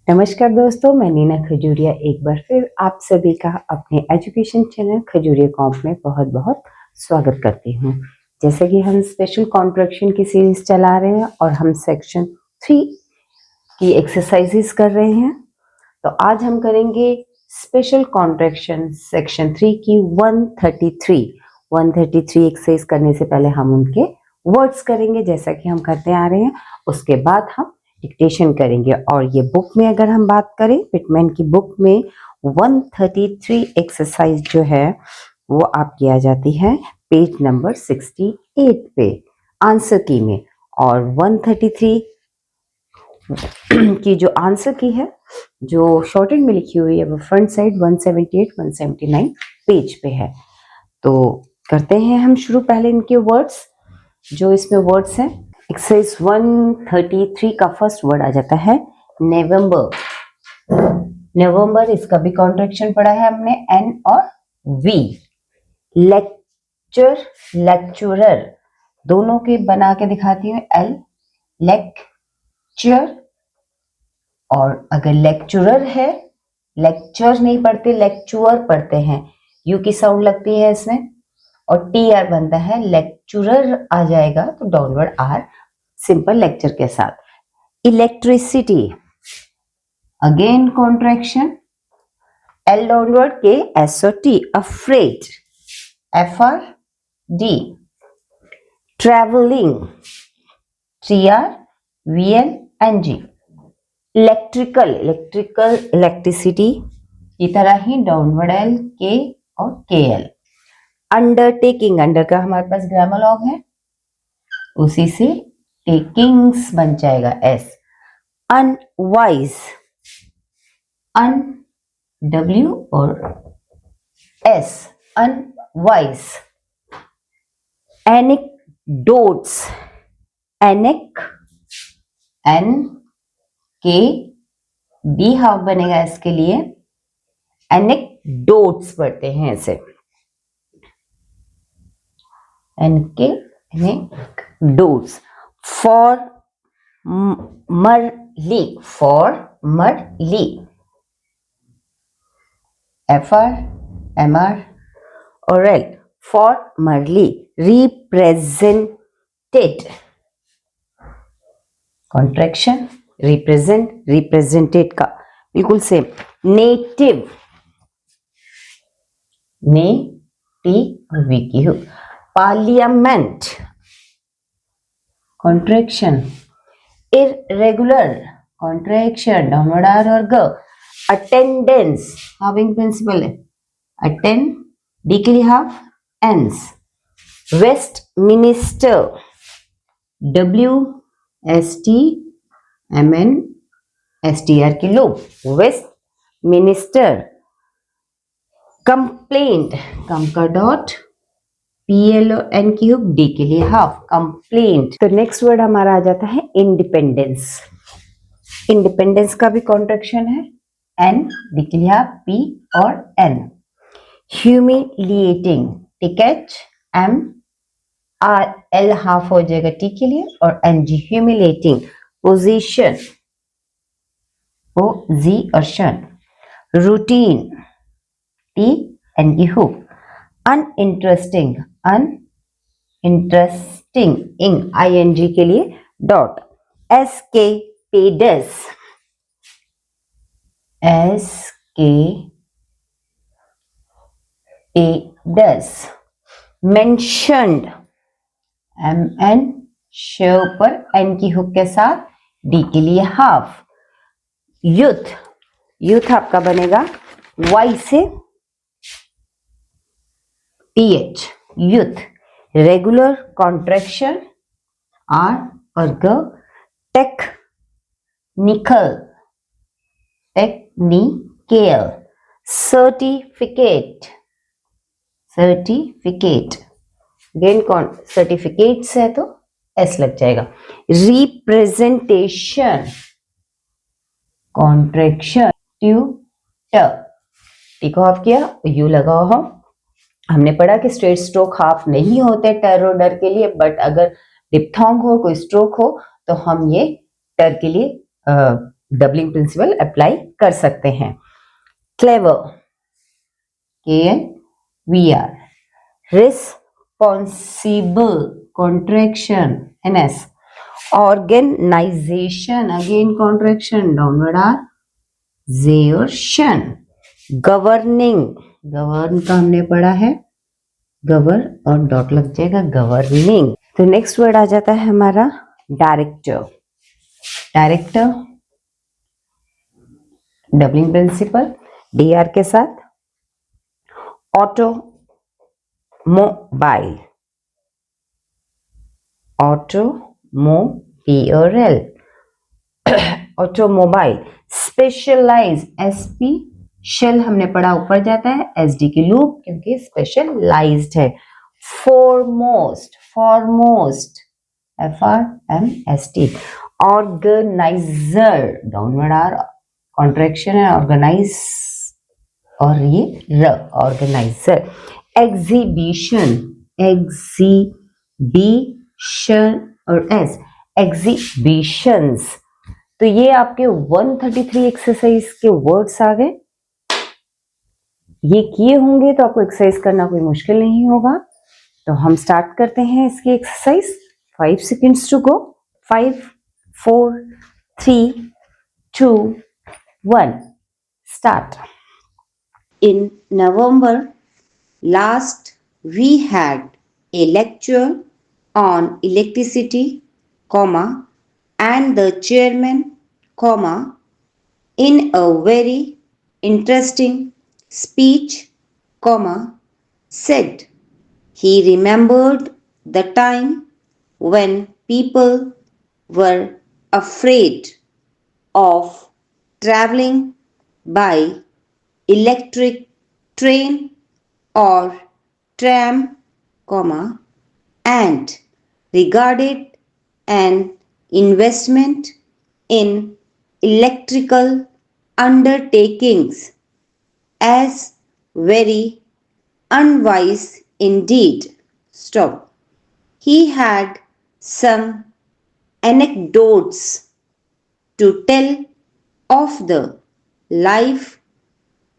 नमस्कार दोस्तों, मैं नीना खजूरिया एक बार फिर आप सभी का अपने एजुकेशन चैनल खजूरिया कॉम्प में बहुत बहुत स्वागत करती हूँ। जैसे कि हम स्पेशल कॉन्ट्रैक्शन की सीरीज चला रहे हैं और हम सेक्शन 3 की एक्सरसाइजेस कर रहे हैं, तो आज हम करेंगे स्पेशल कॉन्ट्रैक्शन सेक्शन 3 की 133 एक्सरसाइज। करने से पहले हम उनके वर्ड्स करेंगे जैसा कि हम करते आ रहे हैं, उसके बाद हम डिक्टेशन करेंगे। और ये बुक में अगर हम बात करें, पिटमैन की बुक में 133 एक्सरसाइज जो है वो आपकी आ जाती है पेज नंबर 68 पे आंसर की में। और 133 की जो आंसर की है, जो शॉर्टेड में लिखी हुई है, वो फ्रंट साइड 178 179 पेज पे है। तो करते हैं हम शुरू। पहले इनके वर्ड्स, जो इसमें वर्ड्स हैं, एक्सरसाइज 133 का फर्स्ट वर्ड आ जाता है नवंबर। नवंबर, इसका भी कॉन्ट्रैक्शन पढ़ा है हमने, एन और वी। लेक्चर, लेक्चरर, दोनों के बना के दिखाती हूँ, एल, लेक्चर। और अगर लेक्चरर है, लेक्चर नहीं पढ़ते, लेक्चुअर पढ़ते हैं, यू की साउंड लगती है इसमें और टी आर बनता है, लेक्चरर आ जाएगा तो डाउनवर्ड आर सिंपल लेक्चर के साथ। Electricity, again contraction, L downward, K S O T, afraid, F R D. Travelling, T R V L N G. Electrical, electrical, electricity की तरह ही डाउनवर्ड एल, के और के एल। अंडरटेकिंग, अंडर का हमारे पास grammar log है, उसी से टेकिंग्स बन जाएगा एस। अनवाइज, अन डब्ल्यू और S, unwise. Anecdotes, anec, N K D half बनेगा इसके लिए, एनेक्डोट्स पढ़ते हैं इसे, N K anecdotes. Formerly, formerly, F R M R और L, formerly. Represented, contraction, represent, represented का बिल्कुल सेम। नेटिव, ने टी और वी की हो। Parliament, contraction. Irregular, contraction, downward R और ग। अटेंडेंस, हाविंग प्रिंसिपल है, अटेंड, डी के लिए हाफ, एंस। Waste minister, W S T M N S T R की लो, वेस्ट मिनिस्टर। कंप्लेंट, कम का डॉट, पी एल और एन की हुक, डी के लिए हाफ, कंप्लेंट। तो नेक्स्ट वर्ड हमारा आ जाता है इंडिपेंडेंस। इंडिपेंडेंस का भी कॉन्ट्रैक्शन है, एन, डी के लिए हाफ, पी और N. Humiliating, ticket, M R L half हो जाएगा टी के लिए और N G. Humiliating. Position, O G और शन। रूटीन, टी एन की hook. Uninteresting, un interesting, ing I N G के लिए डॉट। एस के पेडस, एस के पेडस। मेंशन्ड, एम एन श पर एन की हुक के साथ, डी के लिए हाफ। यूथ, यूथ आपका बनेगा वाई से T H, youth. Regular contraction, R और ग। Technical, technical. Certificate, certificate, again कौन सर्टिफिकेट्स है तो एस लग जाएगा। रिप्रेजेंटेशन, कॉन्ट्रैक्शन, ट्यूटर, टी को हाफ किया, यू लगा हो। हमने पढ़ा कि स्ट्रेट स्ट्रोक हाफ नहीं होते टर और डर के लिए, बट अगर डिप्थोंग हो, कोई स्ट्रोक हो, तो हम ये टर के लिए डबलिंग प्रिंसिपल अप्लाई कर सकते हैं। Clever, KNVR, responsible, contraction NS, organisation, again contraction downward R, जेशन, गवर्निंग, गवर्न का हमने पढ़ा है, गवर्न और डॉट लग जाएगा, गवर्निंग। तो नेक्स्ट वर्ड आ जाता है हमारा director. Director doubling principal DR के साथ, automobile, automobile, automobile, specialize, SP shell हमने पढ़ा ऊपर जाता है, SD की लूप क्योंकि स्पेशलाइज्ड है। Foremost, foremost, FRMST, organiser, downward R, contraction है, ऑर्गेनाइज और ये र, ऑर्गेनाइजर। एग्जीबिशन, एग्जीबिशन और S, एग्जीबिशंस। तो ये आपके 133 एक्सरसाइज के वर्ड्स आ गए। ये किए होंगे तो आपको एक्सरसाइज करना कोई मुश्किल नहीं होगा। तो हम स्टार्ट करते हैं इसकी exercise. 5 seconds to go. 5, 4, 3, 2, 1, start. In November last, we had a lecture on electricity, and the chairman, in a very interesting speech, said he remembered the time when people were afraid of traveling by electric train or tram, and regarded an investment in electrical undertakings as very unwise indeed. Stop. He had some anecdotes to tell of the life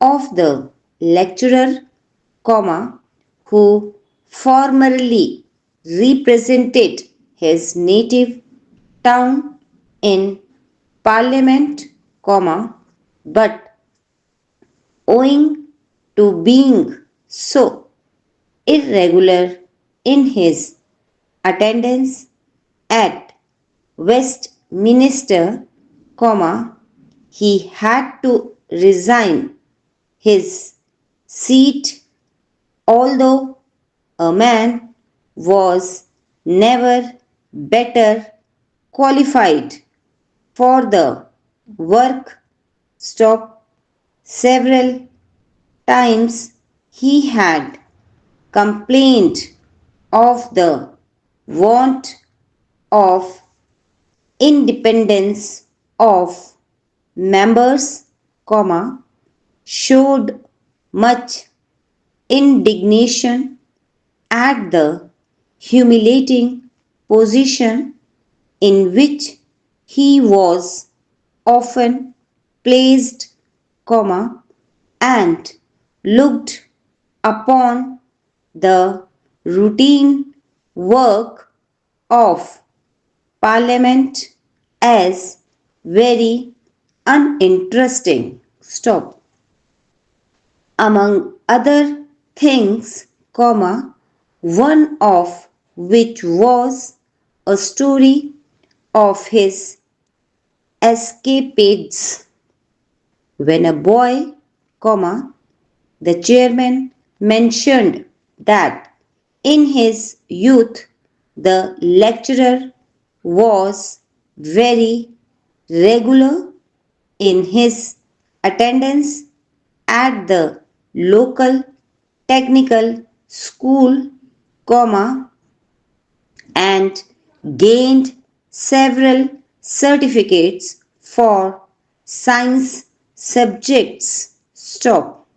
of the lecturer, who formerly represented his native town in Parliament, but owing to being so irregular in his attendance at Westminster, he had to resign his seat, although a man was never better qualified for the work. Stop. Several times he had complained of the want of independence of members, showed much indignation at the humiliating position in which he was often placed, and looked upon the routine work of Parliament as very uninteresting. Stop. Among other things, one of which was a story of his escapades. When a boy, the chairman mentioned that in his youth the lecturer was very regular in his attendance at the local technical school, and gained several certificates for science subjects. Stop.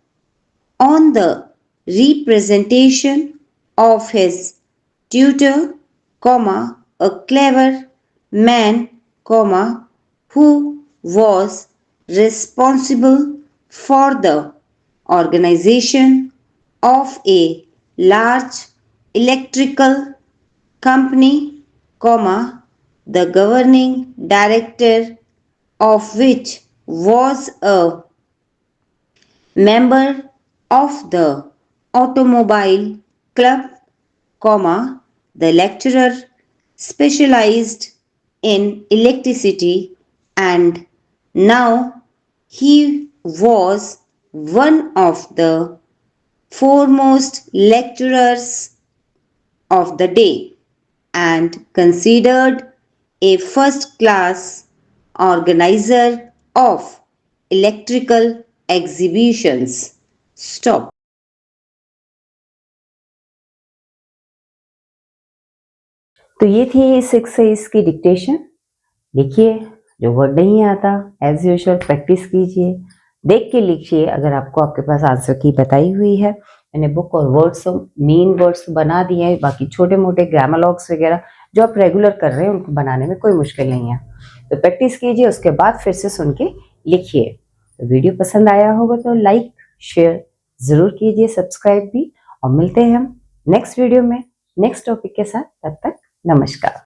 On the representation of his tutor, a clever man, who was responsible for the organization of a large electrical company, the governing director of which was a member of the automobile club, the lecturer specialized in electricity and now he was one of the foremost lecturers of the day and considered a first class organizer of electrical exhibitions. Stop. तो ये थी 6 exercise की dictation. लिखिए, जो word नहीं आता as usual practice कीजिए, देख के लिखिए। अगर आपको आपके पास आंसर की बताई हुई है, मैंने बुक और वर्ड्स मेन वर्ड्स बना दिए हैं, बाकी छोटे मोटे ग्रामरलॉग्स वगैरह जो आप रेगुलर कर रहे हैं उनको बनाने में कोई मुश्किल नहीं है। तो प्रैक्टिस कीजिए, उसके बाद फिर से सुन के लिखिए। तो वीडियो पसंद आया होगा तो लाइक शेयर जरूर कीजिए, सब्सक्राइब भी, और मिलते हैं हम नेक्स्ट वीडियो में नेक्स्ट टॉपिक के साथ। तब तक नमस्कार।